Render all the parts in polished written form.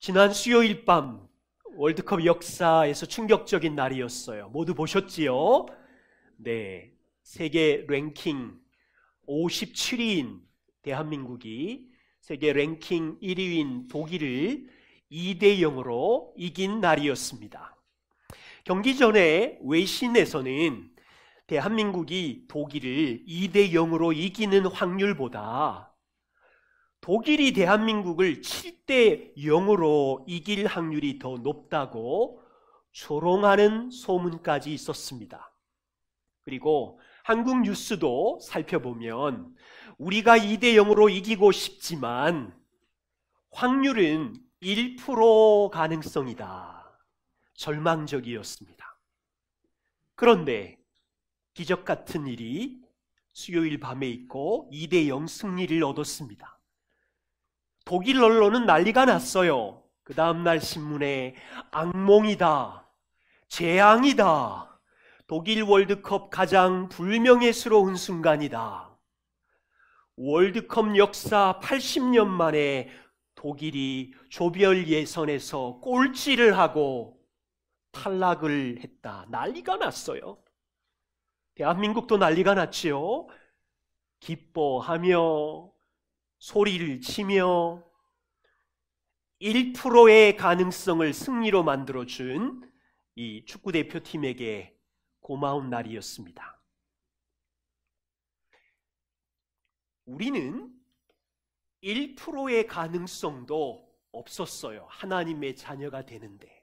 지난 수요일 밤 월드컵 역사에서 충격적인 날이었어요. 모두 보셨지요? 네, 세계 랭킹 57위인 대한민국이 세계 랭킹 1위인 독일을 2대 0으로 이긴 날이었습니다. 경기 전에 외신에서는 대한민국이 독일을 2대 0으로 이기는 확률보다 독일이 대한민국을 7대 0으로 이길 확률이 더 높다고 조롱하는 소문까지 있었습니다. 그리고 한국 뉴스도 살펴보면 우리가 2대 0으로 이기고 싶지만 확률은 1% 가능성이다. 절망적이었습니다. 그런데 기적 같은 일이 수요일 밤에 있고 2대 0 승리를 얻었습니다. 독일 언론은 난리가 났어요. 그 다음날 신문에 악몽이다, 재앙이다, 독일 월드컵 가장 불명예스러운 순간이다, 월드컵 역사 80년 만에 독일이 조별 예선에서 꼴찌를 하고 탈락을 했다. 난리가 났어요. 대한민국도 난리가 났지요. 기뻐하며 소리를 치며 1%의 가능성을 승리로 만들어준 이 축구대표팀에게 고마운 날이었습니다. 우리는 1%의 가능성도 없었어요. 하나님의 자녀가 되는데.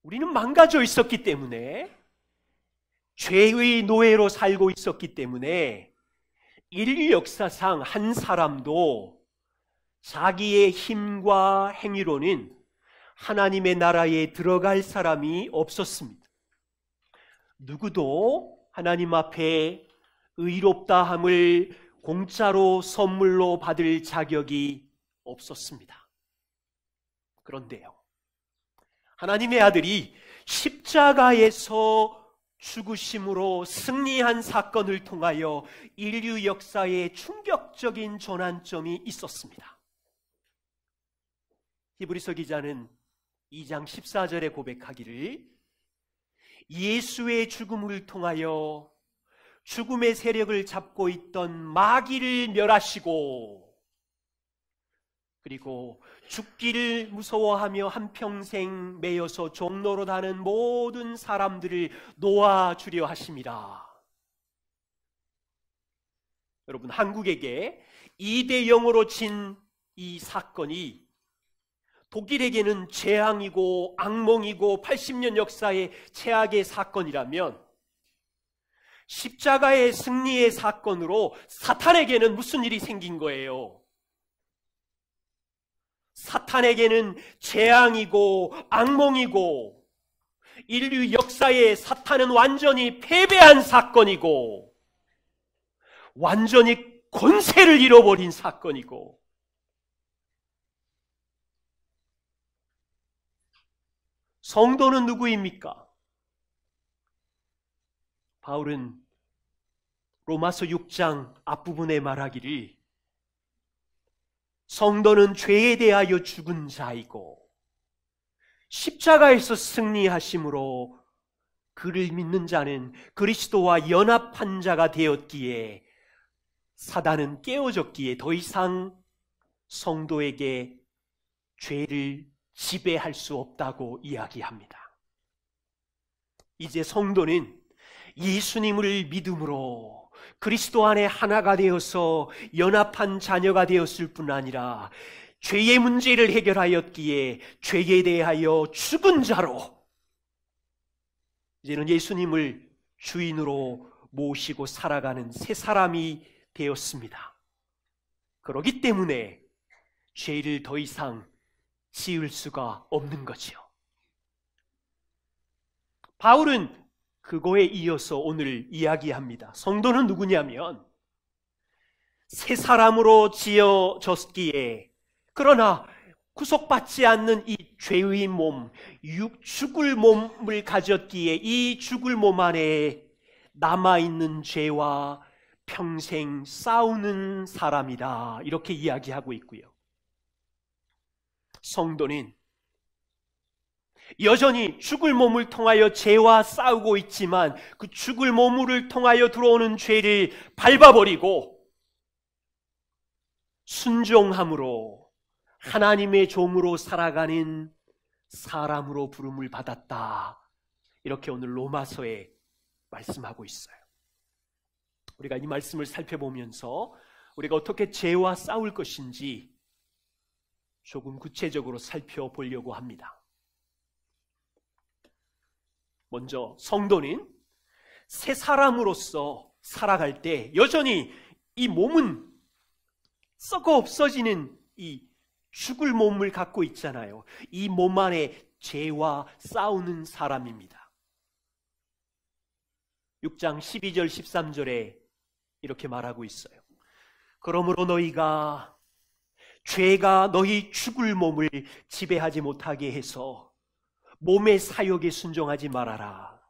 우리는 망가져 있었기 때문에, 죄의 노예로 살고 있었기 때문에 인류 역사상 한 사람도 자기의 힘과 행위로는 하나님의 나라에 들어갈 사람이 없었습니다. 누구도 하나님 앞에 의롭다함을 공짜로 선물로 받을 자격이 없었습니다. 그런데요, 하나님의 아들이 십자가에서 죽으심으로 승리한 사건을 통하여 인류 역사에 충격적인 전환점이 있었습니다. 히브리서 기자는 2장 14절에 고백하기를, 예수의 죽음을 통하여 죽음의 세력을 잡고 있던 마귀를 멸하시고, 그리고 죽기를 무서워하며 한평생 매여서 종노릇하는 모든 사람들을 놓아주려 하심이라. 여러분, 한국에게 2대 0으로 진 이 사건이 독일에게는 재앙이고 악몽이고 80년 역사의 최악의 사건이라면, 십자가의 승리의 사건으로 사탄에게는 무슨 일이 생긴 거예요? 사탄에게는 재앙이고 악몽이고, 인류 역사에 사탄은 완전히 패배한 사건이고, 완전히 권세를 잃어버린 사건이고, 성도는 누구입니까? 바울은 로마서 6장 앞부분에 말하기를, 성도는 죄에 대하여 죽은 자이고 십자가에서 승리하심으로 그를 믿는 자는 그리스도와 연합한 자가 되었기에 사단은 깨어졌기에 더 이상 성도에게 죄를 지배할 수 없다고 이야기합니다. 이제 성도는 예수님을 믿음으로 그리스도 안에 하나가 되어서 연합한 자녀가 되었을 뿐 아니라 죄의 문제를 해결하였기에 죄에 대하여 죽은 자로 이제는 예수님을 주인으로 모시고 살아가는 새 사람이 되었습니다. 그렇기 때문에 죄를 더 이상 지을 수가 없는 거죠. 바울은 그거에 이어서 오늘 이야기합니다. 성도는 누구냐면, 새 사람으로 지어졌기에, 그러나 구속받지 않는 이 죄의 몸, 죽을 몸을 가졌기에 이 죽을 몸 안에 남아있는 죄와 평생 싸우는 사람이다, 이렇게 이야기하고 있고요. 성도는 여전히 죽을 몸을 통하여 죄와 싸우고 있지만 그 죽을 몸을 통하여 들어오는 죄를 밟아버리고 순종함으로 하나님의 종으로 살아가는 사람으로 부름을 받았다. 이렇게 오늘 로마서에 말씀하고 있어요. 우리가 이 말씀을 살펴보면서 우리가 어떻게 죄와 싸울 것인지 조금 구체적으로 살펴보려고 합니다. 먼저 성도는 새 사람으로서 살아갈 때 여전히 이 몸은 썩어 없어지는 이 죽을 몸을 갖고 있잖아요. 이 몸 안에 죄와 싸우는 사람입니다. 6장 12절 13절에 이렇게 말하고 있어요. 그러므로 너희가 죄가 너희 죽을 몸을 지배하지 못하게 해서 몸의 사욕에 순종하지 말아라.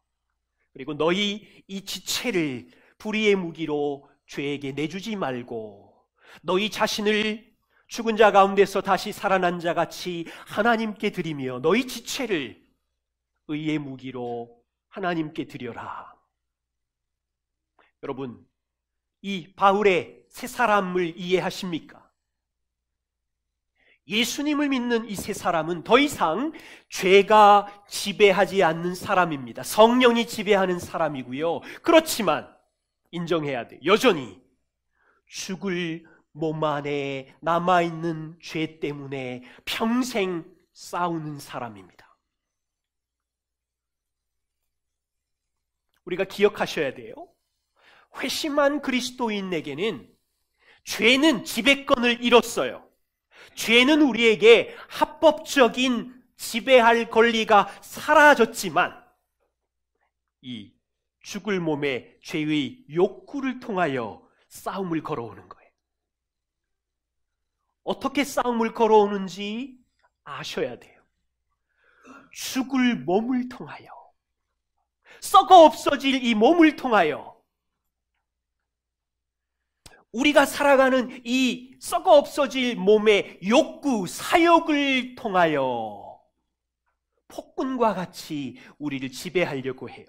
그리고 너희 이 지체를 불의의 무기로 죄에게 내주지 말고 너희 자신을 죽은 자 가운데서 다시 살아난 자 같이 하나님께 드리며 너희 지체를 의의 무기로 하나님께 드려라. 여러분, 이 바울의 새 사람을 이해하십니까? 예수님을 믿는 이 새 사람은 더 이상 죄가 지배하지 않는 사람입니다. 성령이 지배하는 사람이고요. 그렇지만 인정해야 돼. 여전히 죽을 몸 안에 남아있는 죄 때문에 평생 싸우는 사람입니다. 우리가 기억하셔야 돼요. 회심한 그리스도인에게는 죄는 지배권을 잃었어요. 죄는 우리에게 합법적인 지배할 권리가 사라졌지만 이 죽을 몸의 죄의 욕구를 통하여 싸움을 걸어오는 거예요. 어떻게 싸움을 걸어오는지 아셔야 돼요. 죽을 몸을 통하여, 썩어 없어질 이 몸을 통하여 우리가 살아가는 이 썩어 없어질 몸의 욕구, 사욕을 통하여 폭군과 같이 우리를 지배하려고 해요.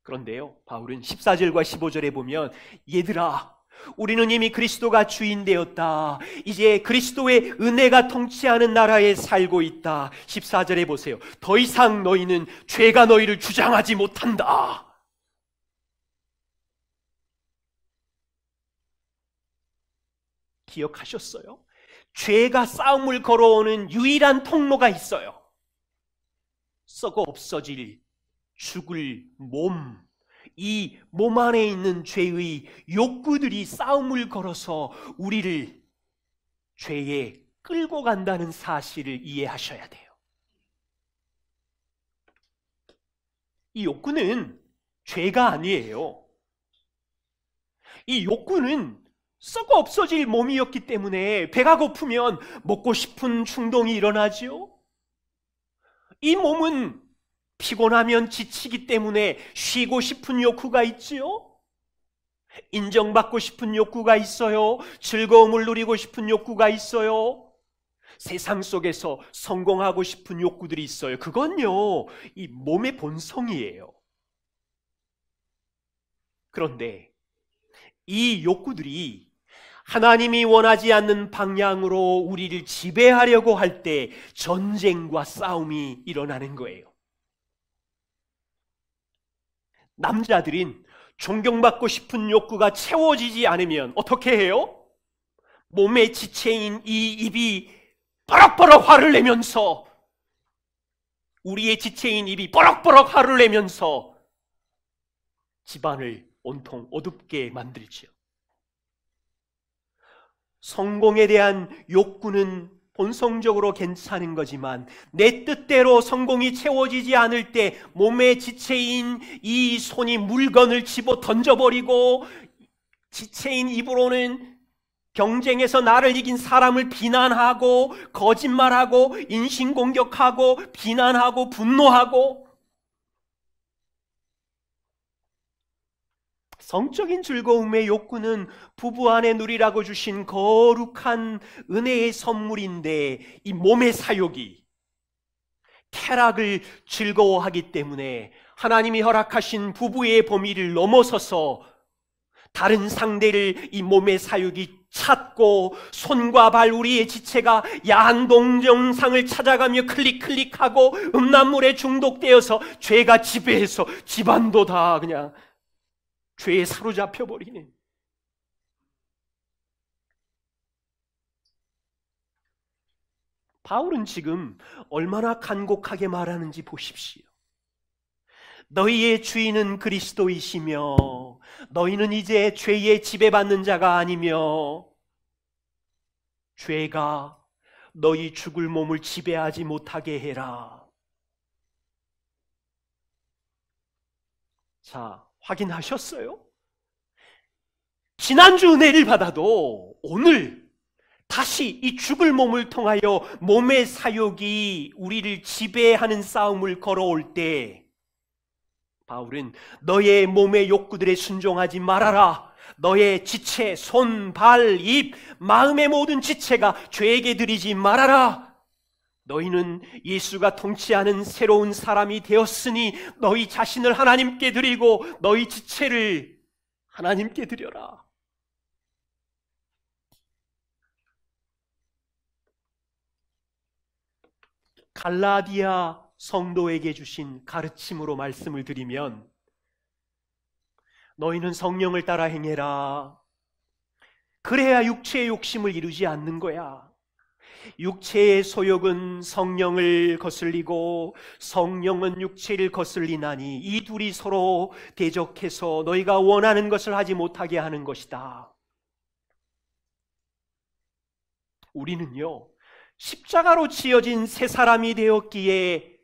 그런데요, 바울은 14절과 15절에 보면 얘들아, 우리는 이미 그리스도가 주인 되었다. 이제 그리스도의 은혜가 통치하는 나라에 살고 있다. 14절에 보세요. 더 이상 너희는 죄가 너희를 주장하지 못한다. 기억하셨어요? 죄가 싸움을 걸어오는 유일한 통로가 있어요. 썩어 없어질 죽을 몸, 이 몸 안에 있는 죄의 욕구들이 싸움을 걸어서 우리를 죄에 끌고 간다는 사실을 이해하셔야 돼요. 이 욕구는 죄가 아니에요. 이 욕구는 썩어 없어질 몸이었기 때문에 배가 고프면 먹고 싶은 충동이 일어나지요. 이 몸은 피곤하면 지치기 때문에 쉬고 싶은 욕구가 있지요. 인정받고 싶은 욕구가 있어요. 즐거움을 누리고 싶은 욕구가 있어요. 세상 속에서 성공하고 싶은 욕구들이 있어요. 그건요, 이 몸의 본성이에요. 그런데 이 욕구들이 하나님이 원하지 않는 방향으로 우리를 지배하려고 할 때 전쟁과 싸움이 일어나는 거예요. 남자들은 존경받고 싶은 욕구가 채워지지 않으면 어떻게 해요? 몸의 지체인 이 입이 버럭버럭 화를 내면서, 우리의 지체인 입이 버럭버럭 화를 내면서 집안을 온통 어둡게 만들지요. 성공에 대한 욕구는 본성적으로 괜찮은 거지만 내 뜻대로 성공이 채워지지 않을 때 몸의 지체인 이 손이 물건을 집어 던져버리고 지체인 입으로는 경쟁에서 나를 이긴 사람을 비난하고 거짓말하고 인신공격하고 비난하고 분노하고 성적인 즐거움의 욕구는 부부 안에 누리라고 주신 거룩한 은혜의 선물인데, 이 몸의 사욕이 쾌락을 즐거워하기 때문에 하나님이 허락하신 부부의 범위를 넘어서서 다른 상대를 이 몸의 사욕이 찾고, 손과 발, 우리의 지체가 야한 동영상을 찾아가며 클릭하고 음란물에 중독되어서 죄가 지배해서 집안도 다 그냥 죄에 사로잡혀 버리는, 바울은 지금 얼마나 간곡하게 말하는지 보십시오. 너희의 주인은 그리스도이시며 너희는 이제 죄에 지배받는 자가 아니며 죄가 너희 죽을 몸을 지배하지 못하게 해라. 자, 확인하셨어요? 지난주 은혜를 받아도 오늘 다시 이 죽을 몸을 통하여 몸의 사욕이 우리를 지배하는 싸움을 걸어올 때 바울은 너의 몸의 욕구들에 순종하지 말아라. 너의 지체, 손, 발, 입, 마음의 모든 지체가 죄에게 드리지 말아라. 너희는 예수가 통치하는 새로운 사람이 되었으니 너희 자신을 하나님께 드리고 너희 지체를 하나님께 드려라. 갈라디아 성도에게 주신 가르침으로 말씀을 드리면, 너희는 성령을 따라 행해라. 그래야 육체의 욕심을 이루지 않는 거야. 육체의 소욕은 성령을 거슬리고 성령은 육체를 거슬리나니 이 둘이 서로 대적해서 너희가 원하는 것을 하지 못하게 하는 것이다. 우리는요, 십자가로 지어진 새 사람이 되었기에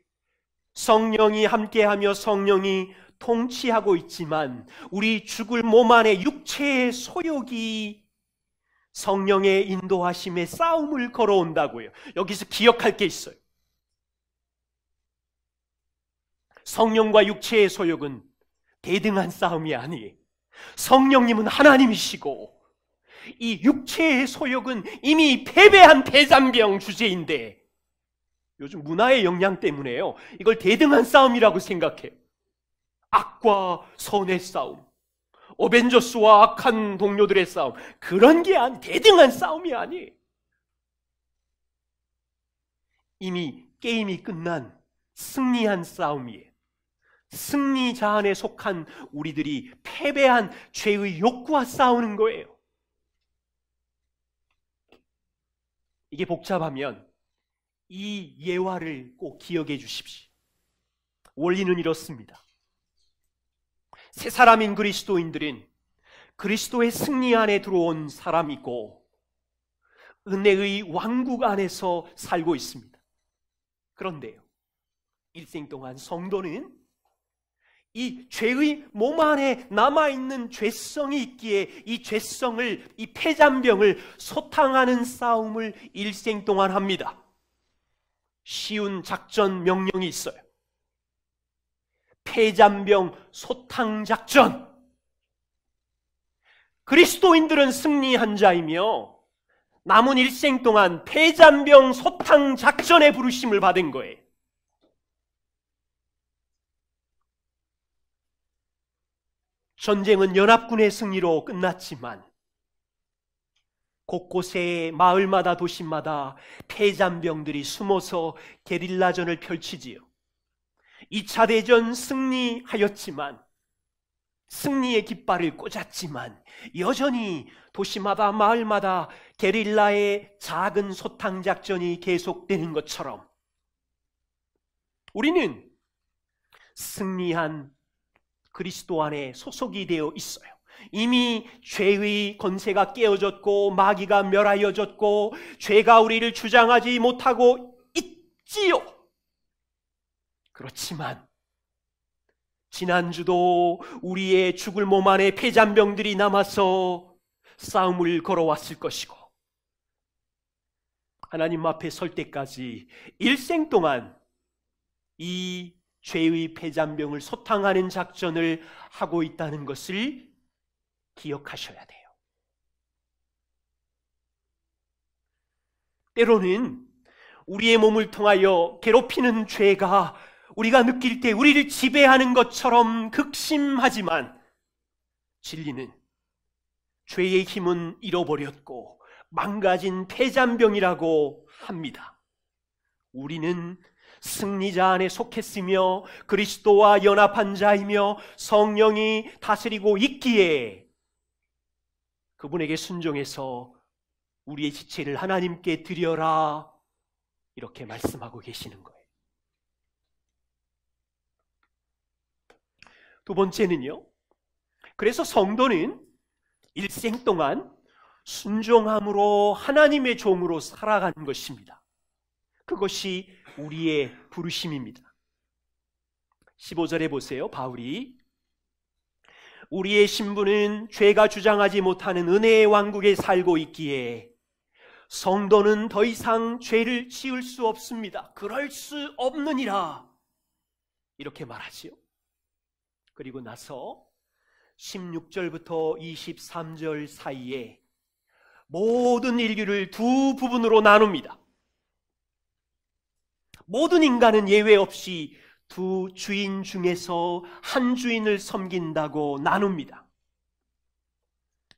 성령이 함께하며 성령이 통치하고 있지만, 우리 죽을 몸 안에 육체의 소욕이 성령의 인도하심에 싸움을 걸어온다고요. 여기서 기억할 게 있어요. 성령과 육체의 소욕은 대등한 싸움이 아니에요. 성령님은 하나님이시고 이 육체의 소욕은 이미 패배한 폐잔병 주제인데, 요즘 문화의 영향 때문에요, 이걸 대등한 싸움이라고 생각해요. 악과 선의 싸움, 어벤져스와 악한 동료들의 싸움, 그런 게 대등한 싸움이 아니에요. 이미 게임이 끝난 승리한 싸움이에요. 승리자 안에 속한 우리들이 패배한 죄의 욕구와 싸우는 거예요. 이게 복잡하면 이 예화를 꼭 기억해 주십시오. 원리는 이렇습니다. 새 사람인 그리스도인들은 그리스도의 승리 안에 들어온 사람이고 은혜의 왕국 안에서 살고 있습니다. 그런데요, 일생 동안 성도는 이 죄의 몸 안에 남아있는 죄성이 있기에 이 죄성을, 이 폐잔병을 소탕하는 싸움을 일생 동안 합니다. 쉬운 작전 명령이 있어요. 폐잔병 소탕 작전. 그리스도인들은 승리한 자이며 남은 일생 동안 폐잔병 소탕 작전의 부르심을 받은 거예요. 전쟁은 연합군의 승리로 끝났지만 곳곳에 마을마다 도시마다 폐잔병들이 숨어서 게릴라전을 펼치지요. 2차 대전 승리하였지만, 승리의 깃발을 꽂았지만 여전히 도시마다 마을마다 게릴라의 작은 소탕 작전이 계속되는 것처럼 우리는 승리한 그리스도 안에 소속이 되어 있어요. 이미 죄의 권세가 깨어졌고 마귀가 멸하여졌고 죄가 우리를 주장하지 못하고 있지요. 그렇지만 지난주도 우리의 죽을 몸 안에 폐잔병들이 남아서 싸움을 걸어왔을 것이고, 하나님 앞에 설 때까지 일생 동안 이 죄의 폐잔병을 소탕하는 작전을 하고 있다는 것을 기억하셔야 돼요. 때로는 우리의 몸을 통하여 괴롭히는 죄가 우리가 느낄 때 우리를 지배하는 것처럼 극심하지만, 진리는 죄의 힘은 잃어버렸고 망가진 폐잔병이라고 합니다. 우리는 승리자 안에 속했으며 그리스도와 연합한 자이며 성령이 다스리고 있기에 그분에게 순종해서 우리의 지체를 하나님께 드려라, 이렇게 말씀하고 계시는 거예요. 두 번째는요, 그래서 성도는 일생 동안 순종함으로 하나님의 종으로 살아가는 것입니다. 그것이 우리의 부르심입니다. 15절에 보세요. 바울이 우리의 신분은 죄가 주장하지 못하는 은혜의 왕국에 살고 있기에 성도는 더 이상 죄를 지을 수 없습니다. 그럴 수 없느니라, 이렇게 말하지요. 그리고 나서 16절부터 23절 사이에 모든 인류를 두 부분으로 나눕니다. 모든 인간은 예외 없이 두 주인 중에서 한 주인을 섬긴다고 나눕니다.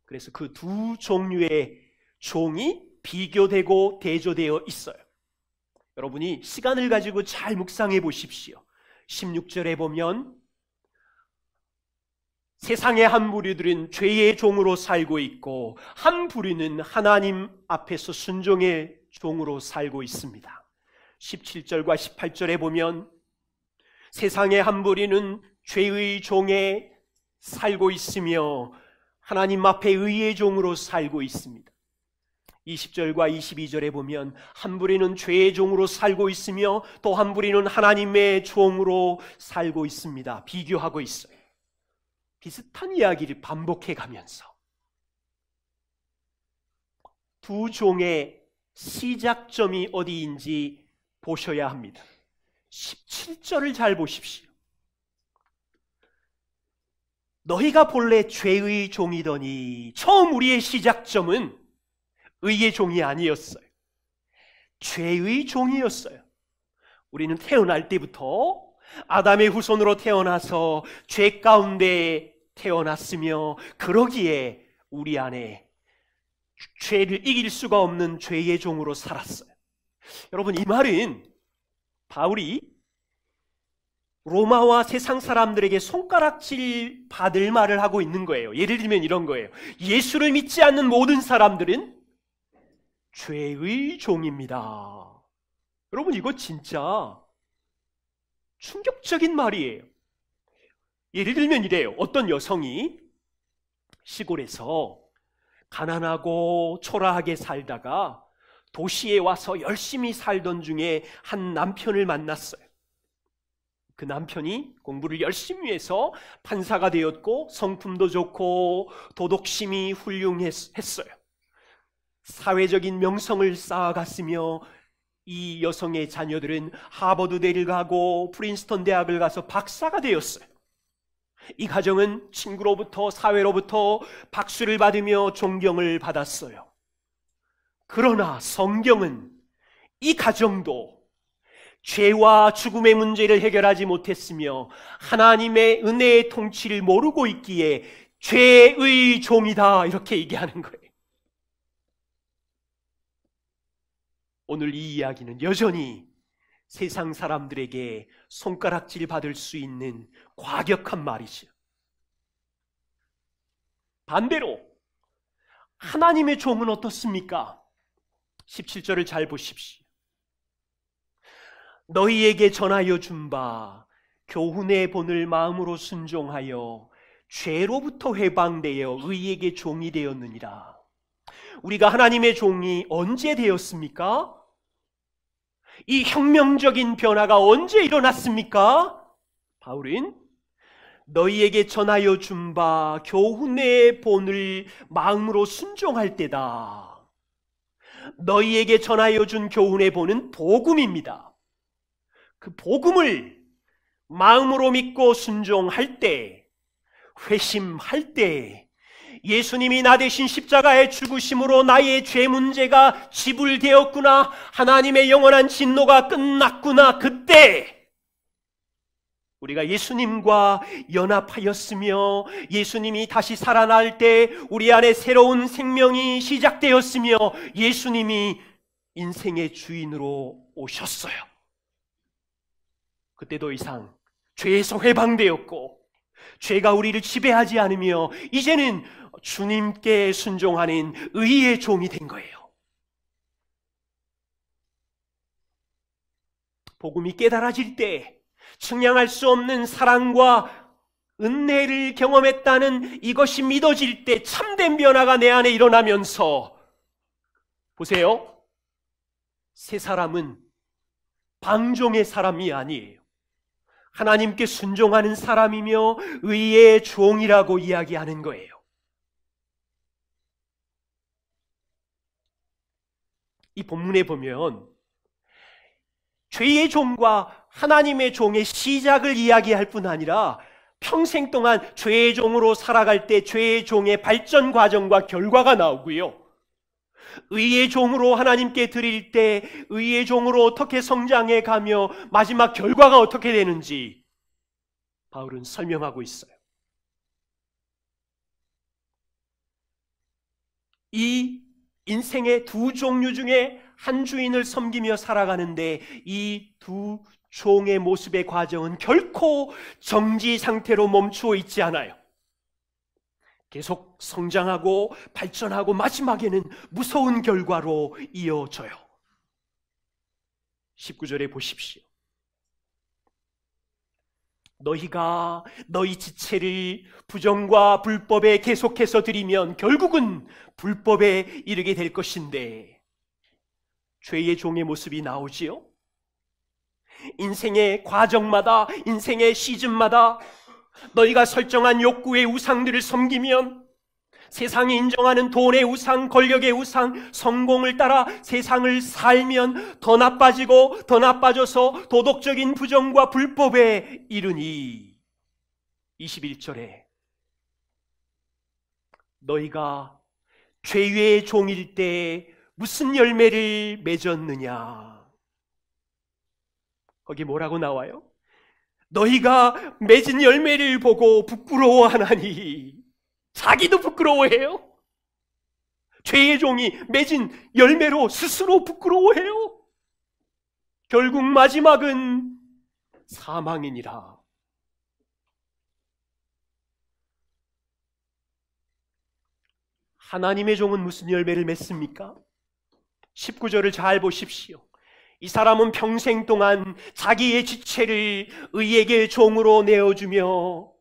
그래서 그 두 종류의 종이 비교되고 대조되어 있어요. 여러분이 시간을 가지고 잘 묵상해 보십시오. 16절에 보면 세상의 한 부류들은 죄의 종으로 살고 있고 한 부류는 하나님 앞에서 순종의 종으로 살고 있습니다. 17절과 18절에 보면 세상의 한 부류는 죄의 종에 살고 있으며 하나님 앞에 의의 종으로 살고 있습니다. 20절과 22절에 보면 한 부류는 죄의 종으로 살고 있으며 또 한 부류는 하나님의 종으로 살고 있습니다. 비교하고 있어요. 비슷한 이야기를 반복해 가면서 두 종의 시작점이 어디인지 보셔야 합니다. 17절을 잘 보십시오. 너희가 본래 죄의 종이더니, 처음 우리의 시작점은 의의 종이 아니었어요. 죄의 종이었어요. 우리는 태어날 때부터 아담의 후손으로 태어나서 죄 가운데 태어났으며 그러기에 우리 안에 죄를 이길 수가 없는 죄의 종으로 살았어요. 여러분, 이 말은 바울이 로마와 세상 사람들에게 손가락질 받을 말을 하고 있는 거예요. 예를 들면 이런 거예요. 예수를 믿지 않는 모든 사람들은 죄의 종입니다. 여러분, 이거 진짜 충격적인 말이에요. 예를 들면 이래요. 어떤 여성이 시골에서 가난하고 초라하게 살다가 도시에 와서 열심히 살던 중에 한 남편을 만났어요. 그 남편이 공부를 열심히 해서 판사가 되었고 성품도 좋고 도덕심이 훌륭했어요. 사회적인 명성을 쌓아갔으며 이 여성의 자녀들은 하버드대를 가고 프린스턴 대학을 가서 박사가 되었어요. 이 가정은 친구로부터 사회로부터 박수를 받으며 존경을 받았어요. 그러나 성경은 이 가정도 죄와 죽음의 문제를 해결하지 못했으며 하나님의 은혜의 통치를 모르고 있기에 죄의 종이다, 이렇게 얘기하는 거예요. 오늘 이 이야기는 여전히 세상 사람들에게 손가락질 받을 수 있는 과격한 말이죠. 반대로 하나님의 종은 어떻습니까? 17절을 잘 보십시오. 너희에게 전하여 준 바 교훈의 본을 마음으로 순종하여 죄로부터 해방되어 의에게 종이 되었느니라. 우리가 하나님의 종이 언제 되었습니까? 이 혁명적인 변화가 언제 일어났습니까? 바울은 너희에게 전하여 준 바 교훈의 본을 마음으로 순종할 때다. 너희에게 전하여 준 교훈의 본은 복음입니다. 그 복음을 마음으로 믿고 순종할 때, 회심할 때 예수님이 나 대신 십자가에 죽으심으로 나의 죄 문제가 지불되었구나, 하나님의 영원한 진노가 끝났구나, 그때 우리가 예수님과 연합하였으며 예수님이 다시 살아날 때 우리 안에 새로운 생명이 시작되었으며 예수님이 인생의 주인으로 오셨어요. 그때 더 이상 죄에서 해방되었고 죄가 우리를 지배하지 않으며 이제는 주님께 순종하는 의의 종이 된 거예요. 복음이 깨달아질 때 측량할 수 없는 사랑과 은혜를 경험했다는 이것이 믿어질 때 참된 변화가 내 안에 일어나면서, 보세요, 새 사람은 방종의 사람이 아니에요. 하나님께 순종하는 사람이며 의의 종이라고 이야기하는 거예요. 이 본문에 보면 죄의 종과 하나님의 종의 시작을 이야기할 뿐 아니라 평생 동안 죄의 종으로 살아갈 때 죄의 종의 발전 과정과 결과가 나오고요, 의의 종으로 하나님께 드릴 때 의의 종으로 어떻게 성장해 가며 마지막 결과가 어떻게 되는지 바울은 설명하고 있어요. 이 인생의 두 종류 중에 한 주인을 섬기며 살아가는데 이 두 종의 모습의 과정은 결코 정지 상태로 멈추어 있지 않아요. 계속 성장하고 발전하고 마지막에는 무서운 결과로 이어져요. 19절에 보십시오. 너희가 너희 지체를 부정과 불법에 계속해서 드리면 결국은 불법에 이르게 될 것인데, 죄의 종의 모습이 나오지요. 인생의 과정마다, 인생의 시즌마다 너희가 설정한 욕구의 우상들을 섬기면, 세상이 인정하는 돈의 우상, 권력의 우상, 성공을 따라 세상을 살면 더 나빠지고 더 나빠져서 도덕적인 부정과 불법에 이르니, 21절에 너희가 죄의 종일 때 무슨 열매를 맺었느냐, 거기 뭐라고 나와요? 너희가 맺은 열매를 보고 부끄러워하나니. 자기도 부끄러워해요. 죄의 종이 맺은 열매로 스스로 부끄러워해요. 결국 마지막은 사망이니라. 하나님의 종은 무슨 열매를 맺습니까? 19절을 잘 보십시오. 이 사람은 평생 동안 자기의 지체를 의에게 종으로 내어주며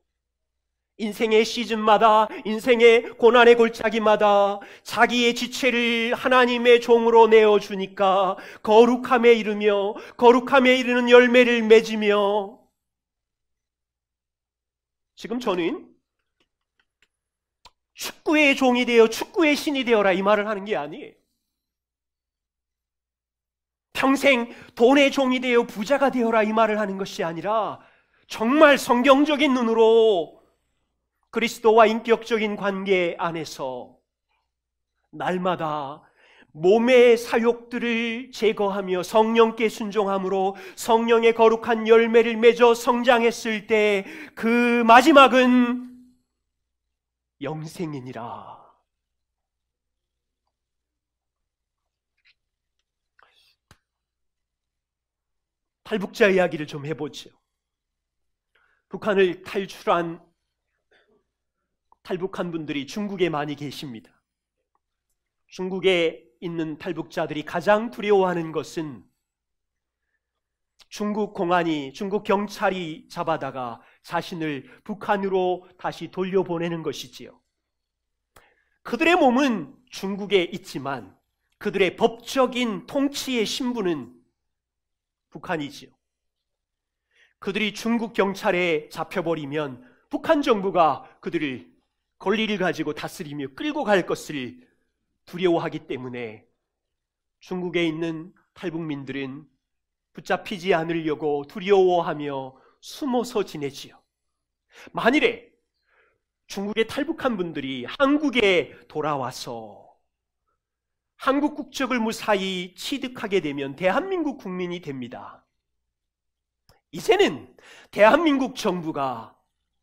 인생의 시즌마다, 인생의 고난의 골짜기마다 자기의 지체를 하나님의 종으로 내어주니까 거룩함에 이르며 거룩함에 이르는 열매를 맺으며, 지금 저는 축구의 종이 되어 축구의 신이 되어라 이 말을 하는 게 아니에요. 평생 돈의 종이 되어 부자가 되어라 이 말을 하는 것이 아니라 정말 성경적인 눈으로 그리스도와 인격적인 관계 안에서 날마다 몸의 사욕들을 제거하며 성령께 순종함으로 성령의 거룩한 열매를 맺어 성장했을 때 그 마지막은 영생이니라. 탈북자 이야기를 좀 해보죠. 북한을 탈북한 분들이 중국에 많이 계십니다. 중국에 있는 탈북자들이 가장 두려워하는 것은 중국 공안이, 중국 경찰이 잡아다가 자신을 북한으로 다시 돌려보내는 것이지요. 그들의 몸은 중국에 있지만 그들의 법적인 통치의 신분은 북한이지요. 그들이 중국 경찰에 잡혀버리면 북한 정부가 그들을 권리를 가지고 다스리며 끌고 갈 것을 두려워하기 때문에 중국에 있는 탈북민들은 붙잡히지 않으려고 두려워하며 숨어서 지내지요. 만일에 중국에 탈북한 분들이 한국에 돌아와서 한국 국적을 무사히 취득하게 되면 대한민국 국민이 됩니다. 이제는 대한민국 정부가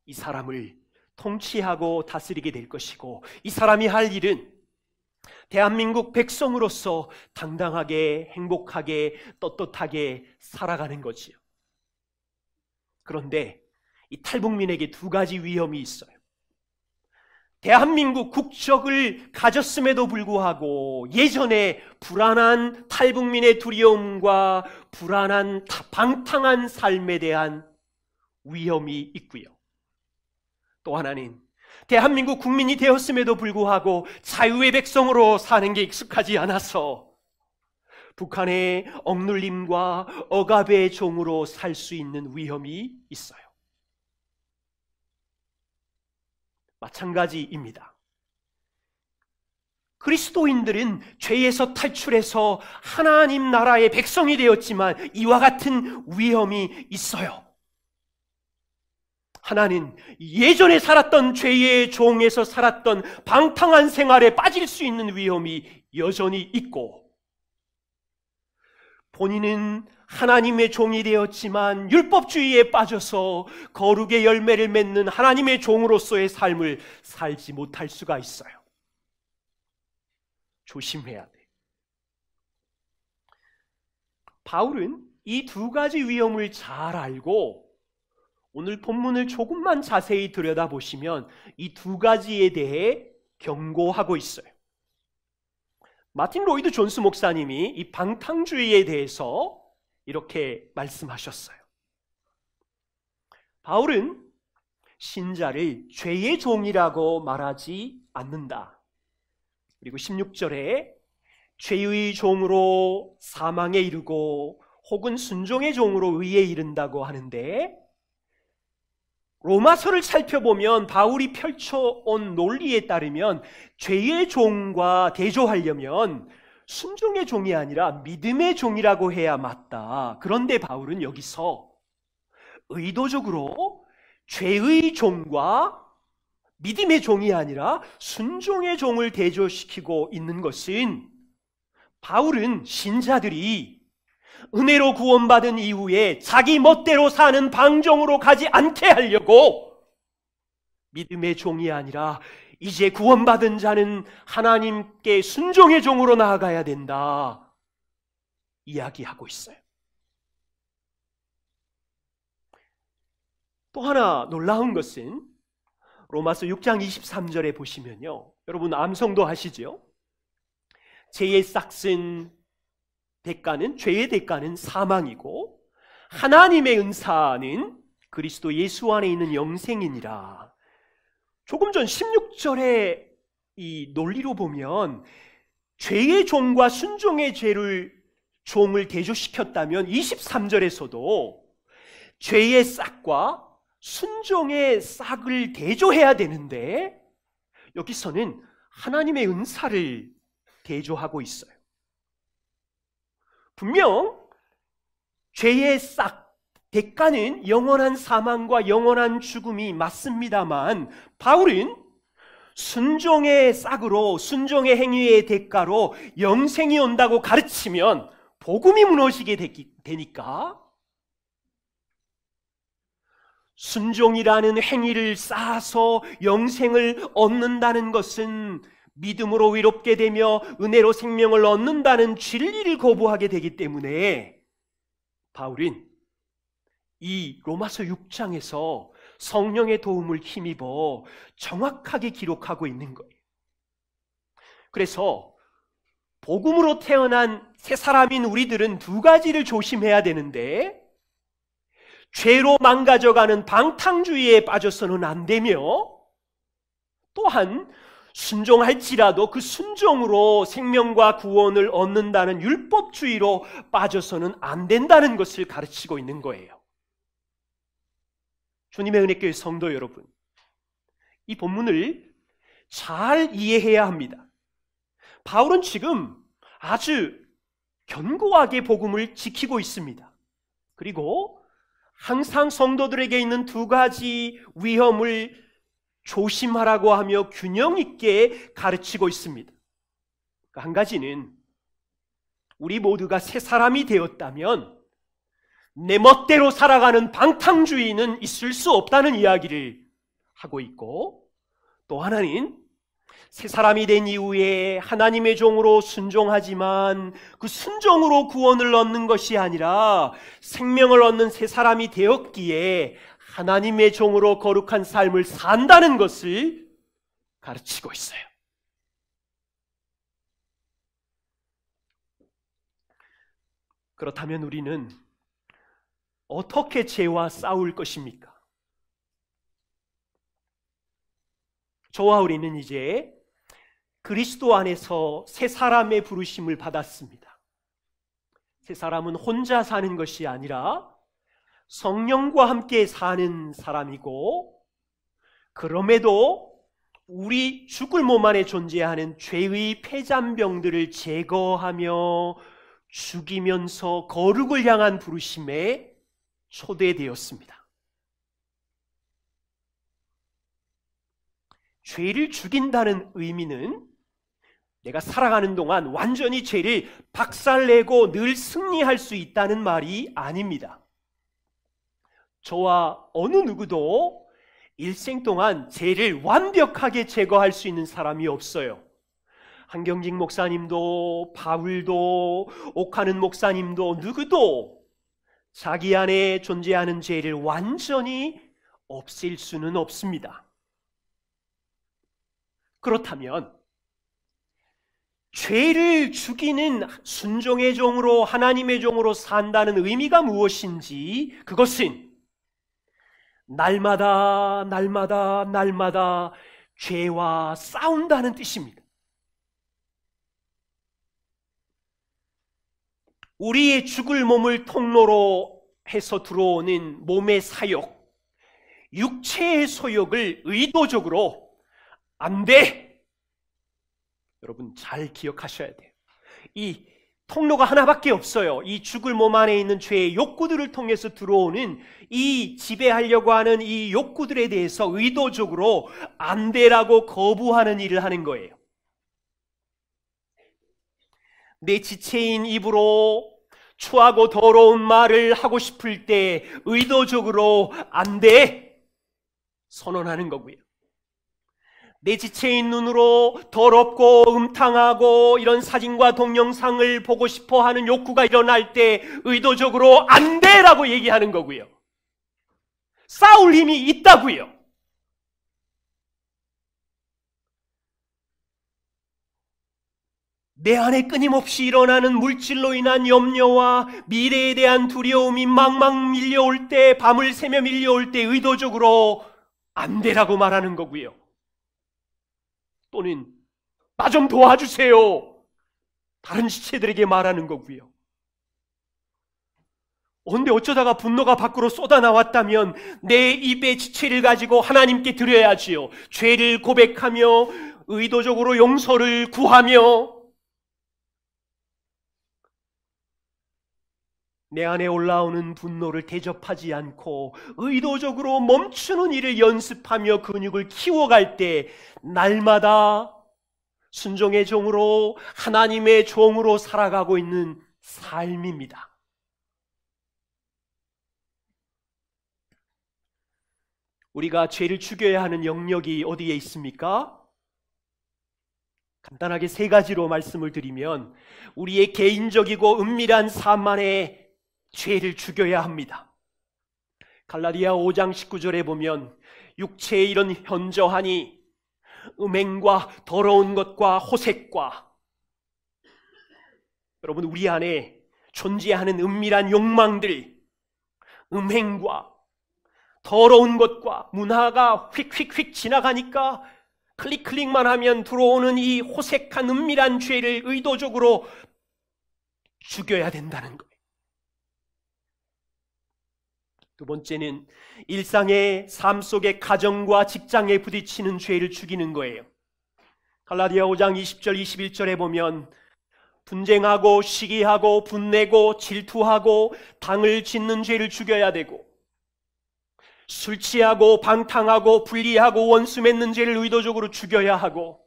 이 사람을 통치하고 다스리게 될 것이고, 이 사람이 할 일은 대한민국 백성으로서 당당하게, 행복하게, 떳떳하게 살아가는 거지요. 그런데 이 탈북민에게 두 가지 위험이 있어요. 대한민국 국적을 가졌음에도 불구하고 예전에 불안한 탈북민의 두려움과 불안한 방탕한 삶에 대한 위험이 있고요. 또 하나는 대한민국 국민이 되었음에도 불구하고 자유의 백성으로 사는 게 익숙하지 않아서 북한의 억눌림과 억압의 종으로 살 수 있는 위험이 있어요. 마찬가지입니다. 그리스도인들은 죄에서 탈출해서 하나님 나라의 백성이 되었지만 이와 같은 위험이 있어요. 하나는 예전에 살았던 죄의 종에서 살았던 방탕한 생활에 빠질 수 있는 위험이 여전히 있고, 본인은 하나님의 종이 되었지만 율법주의에 빠져서 거룩의 열매를 맺는 하나님의 종으로서의 삶을 살지 못할 수가 있어요. 조심해야 돼. 바울은 이 두 가지 위험을 잘 알고 오늘 본문을 조금만 자세히 들여다보시면 이 두 가지에 대해 경고하고 있어요. 마틴 로이드 존스 목사님이 이 방탕주의에 대해서 이렇게 말씀하셨어요. 바울은 신자를 죄의 종이라고 말하지 않는다. 그리고 16절에 죄의 종으로 사망에 이르고 혹은 순종의 종으로 의에 이른다고 하는데, 로마서를 살펴보면 바울이 펼쳐온 논리에 따르면 죄의 종과 대조하려면 순종의 종이 아니라 믿음의 종이라고 해야 맞다. 그런데 바울은 여기서 의도적으로 죄의 종과 믿음의 종이 아니라 순종의 종을 대조시키고 있는 것은, 바울은 신자들이 은혜로 구원받은 이후에 자기 멋대로 사는 방종으로 가지 않게 하려고 믿음의 종이 아니라 이제 구원받은 자는 하나님께 순종의 종으로 나아가야 된다 이야기하고 있어요. 또 하나 놀라운 것은 로마서 6장 23절에 보시면요, 여러분 암송도 하시죠? 죄의 싹슨 대가는, 죄의 대가는 사망이고 하나님의 은사는 그리스도 예수 안에 있는 영생이니라. 조금 전 16절의 이 논리로 보면 죄의 종과 순종의 종을 대조시켰다면 23절에서도 죄의 싹과 순종의 싹을 대조해야 되는데 여기서는 하나님의 은사를 대조하고 있어요. 분명 죄의 싹, 대가는 영원한 사망과 영원한 죽음이 맞습니다만, 바울은 순종의 싹으로, 순종의 행위의 대가로 영생이 온다고 가르치면 복음이 무너지게 되니까 순종이라는 행위를 쌓아서 영생을 얻는다는 것은 믿음으로 위롭게 되며 은혜로 생명을 얻는다는 진리를 거부하게 되기 때문에 바울은 이 로마서 6장에서 성령의 도움을 힘입어 정확하게 기록하고 있는 거예요. 그래서 복음으로 태어난 새 사람인 우리들은 두 가지를 조심해야 되는데, 죄로 망가져가는 방탕주의에 빠져서는 안 되며, 또한 순종할지라도 그 순종으로 생명과 구원을 얻는다는 율법주의로 빠져서는 안 된다는 것을 가르치고 있는 거예요. 주님의 은혜교회 성도 여러분, 이 본문을 잘 이해해야 합니다. 바울은 지금 아주 견고하게 복음을 지키고 있습니다. 그리고 항상 성도들에게 있는 두 가지 위험을 조심하라고 하며 균형 있게 가르치고 있습니다. 한 가지는 우리 모두가 새 사람이 되었다면 내 멋대로 살아가는 방탕주의는 있을 수 없다는 이야기를 하고 있고, 또 하나는 새 사람이 된 이후에 하나님의 종으로 순종하지만 그 순종으로 구원을 얻는 것이 아니라 생명을 얻는 새 사람이 되었기에 하나님의 종으로 거룩한 삶을 산다는 것을 가르치고 있어요. 그렇다면 우리는 어떻게 죄와 싸울 것입니까? 저와 우리는 이제 그리스도 안에서 새 사람의 부르심을 받았습니다. 새 사람은 혼자 사는 것이 아니라 성령과 함께 사는 사람이고, 그럼에도 우리 죽을 몸 안에 존재하는 죄의 폐잔병들을 제거하며 죽이면서 거룩을 향한 부르심에 초대되었습니다. 죄를 죽인다는 의미는 내가 살아가는 동안 완전히 죄를 박살내고 늘 승리할 수 있다는 말이 아닙니다. 저와 어느 누구도 일생 동안 죄를 완벽하게 제거할 수 있는 사람이 없어요. 한경직 목사님도, 바울도, 옥하는 목사님도, 누구도 자기 안에 존재하는 죄를 완전히 없앨 수는 없습니다. 그렇다면 죄를 죽이는 순종의 종으로, 하나님의 종으로 산다는 의미가 무엇인지, 그것은 날마다 죄와 싸운다는 뜻입니다. 우리의 죽을 몸을 통로로 해서 들어오는 몸의 사욕, 육체의 소욕을 의도적으로 안 돼! 여러분 잘 기억하셔야 돼요. 이 통로가 하나밖에 없어요. 이 죽을 몸 안에 있는 죄의 욕구들을 통해서 들어오는 이 지배하려고 하는 이 욕구들에 대해서 의도적으로 안 돼라고 거부하는 일을 하는 거예요. 내 지체인 입으로 추하고 더러운 말을 하고 싶을 때 의도적으로 안 돼! 선언하는 거고요. 내 지체인 눈으로 더럽고 음탕하고 이런 사진과 동영상을 보고 싶어 하는 욕구가 일어날 때 의도적으로 안 돼라고 얘기하는 거고요. 싸울 힘이 있다고요. 내 안에 끊임없이 일어나는 물질로 인한 염려와 미래에 대한 두려움이 망망 밀려올 때, 밤을 새며 밀려올 때 의도적으로 안 돼라고 말하는 거고요. 또는 나 좀 도와주세요, 다른 지체들에게 말하는 거고요. 근데 어쩌다가 분노가 밖으로 쏟아나왔다면 내 입의 지체를 가지고 하나님께 드려야지요. 죄를 고백하며 의도적으로 용서를 구하며 내 안에 올라오는 분노를 대접하지 않고 의도적으로 멈추는 일을 연습하며 근육을 키워갈 때 날마다 순종의 종으로, 하나님의 종으로 살아가고 있는 삶입니다. 우리가 죄를 죽여야 하는 영역이 어디에 있습니까? 간단하게 세 가지로 말씀을 드리면, 우리의 개인적이고 은밀한 삶 안에 죄를 죽여야 합니다. 갈라디아 5장 19절에 보면 육체의 이런 현저하니 음행과 더러운 것과 호색과, 여러분 우리 안에 존재하는 은밀한 욕망들, 음행과 더러운 것과, 문화가 휙휙휙 지나가니까 클릭만 하면 들어오는 이 호색한 은밀한 죄를 의도적으로 죽여야 된다는 거예요. 두 번째는 일상의 삶 속의 가정과 직장에 부딪히는 죄를 죽이는 거예요. 갈라디아 5장 20절 21절에 보면 분쟁하고 시기하고 분내고 질투하고 당을 짓는 죄를 죽여야 되고, 술 취하고 방탕하고 불리하고 원수 맺는 죄를 의도적으로 죽여야 하고,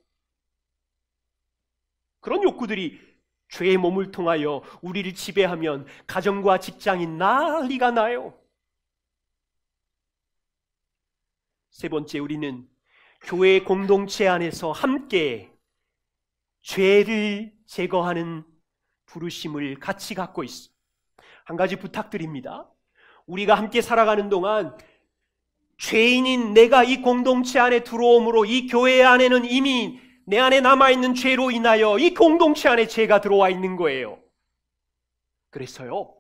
그런 욕구들이 죄의 몸을 통하여 우리를 지배하면 가정과 직장이 난리가 나요. 세 번째, 우리는 교회 공동체 안에서 함께 죄를 제거하는 부르심을 같이 갖고 있어. 한 가지 부탁드립니다. 우리가 함께 살아가는 동안 죄인인 내가 이 공동체 안에 들어옴으로 이 교회 안에는 이미 내 안에 남아있는 죄로 인하여 이 공동체 안에 죄가 들어와 있는 거예요. 그래서요,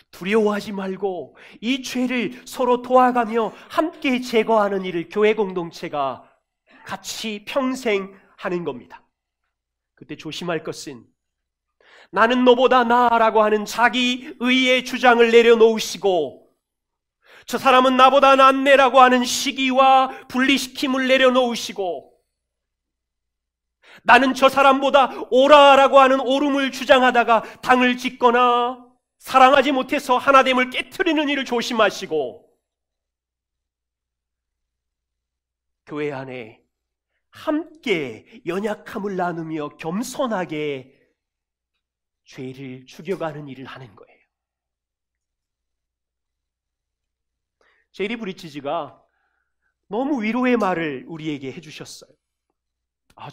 두려워하지 말고 이 죄를 서로 도와가며 함께 제거하는 일을 교회 공동체가 같이 평생 하는 겁니다. 그때 조심할 것은 나는 너보다 나아라고 하는 자기 의의 주장을 내려놓으시고, 저 사람은 나보다 낫네라고 하는 시기와 분리시킴을 내려놓으시고, 나는 저 사람보다 옳아라고 하는 옳음을 주장하다가 당을 짓거나 사랑하지 못해서 하나됨을 깨트리는 일을 조심하시고, 교회 안에 함께 연약함을 나누며 겸손하게 죄를 죽여가는 일을 하는 거예요. 제리 브리치즈가 너무 위로의 말을 우리에게 해주셨어요.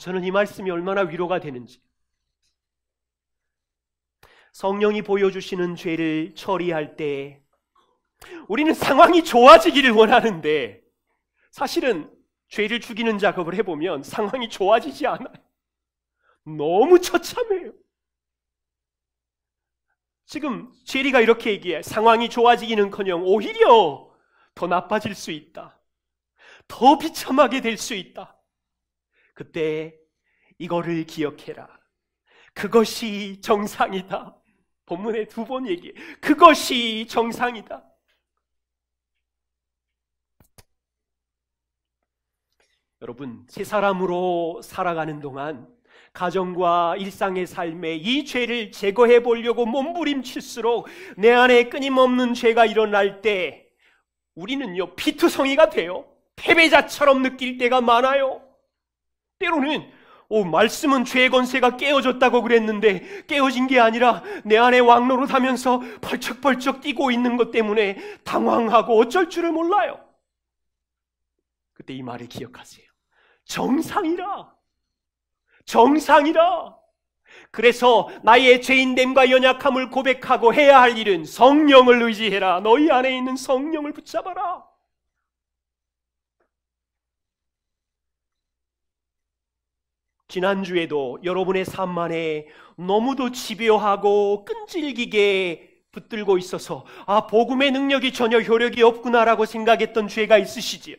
저는 이 말씀이 얼마나 위로가 되는지. 성령이 보여주시는 죄를 처리할 때 우리는 상황이 좋아지기를 원하는데, 사실은 죄를 죽이는 작업을 해보면 상황이 좋아지지 않아요. 너무 처참해요. 지금 제리가 이렇게 얘기해. 상황이 좋아지기는커녕 오히려 더 나빠질 수 있다. 더 비참하게 될 수 있다. 그때 이거를 기억해라. 그것이 정상이다. 본문에 2번 얘기해. 그것이 정상이다. 여러분, 새 사람으로 살아가는 동안 가정과 일상의 삶에 이 죄를 제거해 보려고 몸부림칠수록 내 안에 끊임없는 죄가 일어날 때 우리는요, 피투성이가 돼요. 패배자처럼 느낄 때가 많아요. 때로는 말씀은 죄의 권세가 깨어졌다고 그랬는데 깨어진 게 아니라 내 안에 왕노릇하면서 벌쩍벌쩍 뛰고 있는 것 때문에 당황하고 어쩔 줄을 몰라요. 그때 이 말을 기억하세요. 정상이라. 정상이라. 그래서 나의 죄인됨과 연약함을 고백하고 해야 할 일은 성령을 의지해라. 너희 안에 있는 성령을 붙잡아라. 지난주에도 여러분의 삶 안에 너무도 집요하고 끈질기게 붙들고 있어서 복음의 능력이 전혀 효력이 없구나라고 생각했던 죄가 있으시지요.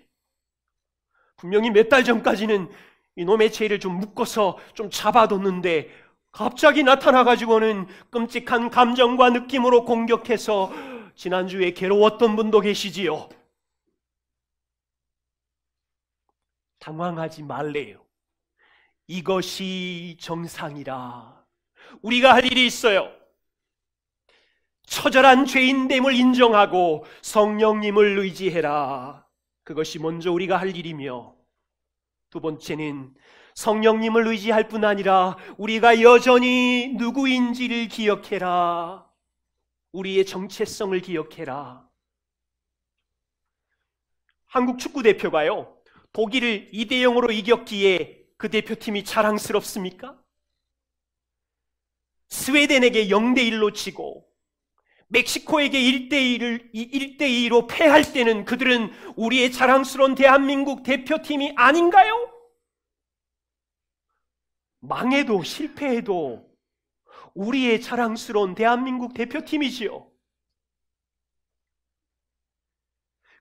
분명히 몇 달 전까지는 이놈의 죄를 좀 묶어서 좀 잡아뒀는데 갑자기 나타나가지고는 끔찍한 감정과 느낌으로 공격해서 지난주에 괴로웠던 분도 계시지요. 당황하지 말래요. 이것이 정상이라. 우리가 할 일이 있어요. 처절한 죄인됨을 인정하고 성령님을 의지해라. 그것이 먼저 우리가 할 일이며, 두 번째는 성령님을 의지할 뿐 아니라 우리가 여전히 누구인지를 기억해라. 우리의 정체성을 기억해라. 한국 축구대표가요, 독일을 2대0으로 이겼기에 그 대표팀이 자랑스럽습니까? 스웨덴에게 0대1로 치고 멕시코에게 1대2로 패할 때는 그들은 우리의 자랑스러운 대한민국 대표팀이 아닌가요? 망해도 실패해도 우리의 자랑스러운 대한민국 대표팀이지요.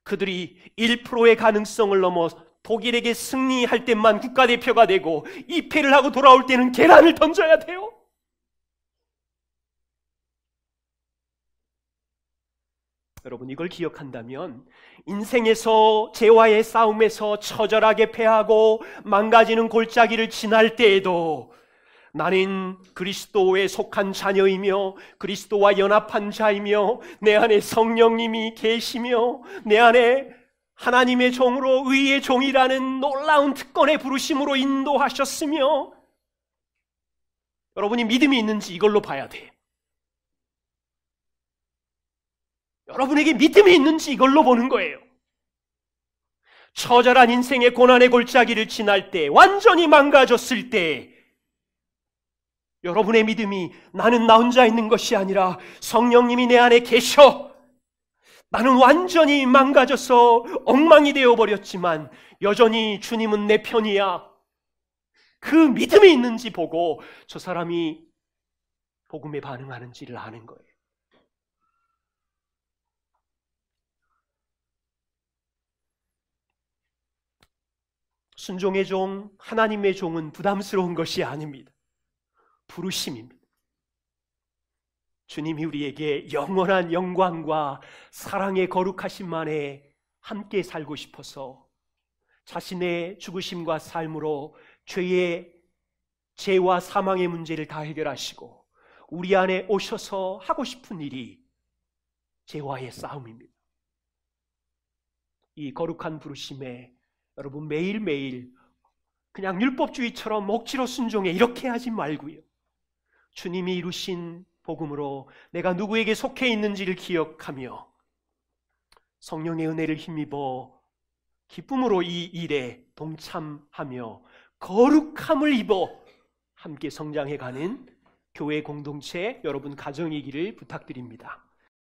그들이 1%의 가능성을 넘어 독일에게 승리할 때만 국가대표가 되고 2패를 하고 돌아올 때는 계란을 던져야 돼요. 여러분, 이걸 기억한다면 인생에서 죄와의 싸움에서 처절하게 패하고 망가지는 골짜기를 지날 때에도 나는 그리스도에 속한 자녀이며 그리스도와 연합한 자이며 내 안에 성령님이 계시며 내 안에 하나님의 종으로 의의 종이라는 놀라운 특권의 부르심으로 인도하셨으며, 여러분이 믿음이 있는지 이걸로 봐야 돼요. 여러분에게 믿음이 있는지 이걸로 보는 거예요. 처절한 인생의 고난의 골짜기를 지날 때, 완전히 망가졌을 때, 여러분의 믿음이 나는 나 혼자 있는 것이 아니라 성령님이 내 안에 계셔, 나는 완전히 망가져서 엉망이 되어버렸지만 여전히 주님은 내 편이야, 그 믿음이 있는지 보고 저 사람이 복음에 반응하는지를 아는 거예요. 순종의 종, 하나님의 종은 부담스러운 것이 아닙니다. 부르심입니다. 주님이 우리에게 영원한 영광과 사랑의 거룩하심만에 함께 살고 싶어서 자신의 죽으심과 삶으로 죄와 사망의 문제를 다 해결하시고 우리 안에 오셔서 하고 싶은 일이 죄와의 싸움입니다. 이 거룩한 부르심에 여러분 매일매일 그냥 율법주의처럼 억지로 순종해 이렇게 하지 말고요, 주님이 이루신 복음으로 내가 누구에게 속해 있는지를 기억하며 성령의 은혜를 힘입어 기쁨으로 이 일에 동참하며 거룩함을 입어 함께 성장해가는 교회 공동체, 여러분 가정이기를 부탁드립니다.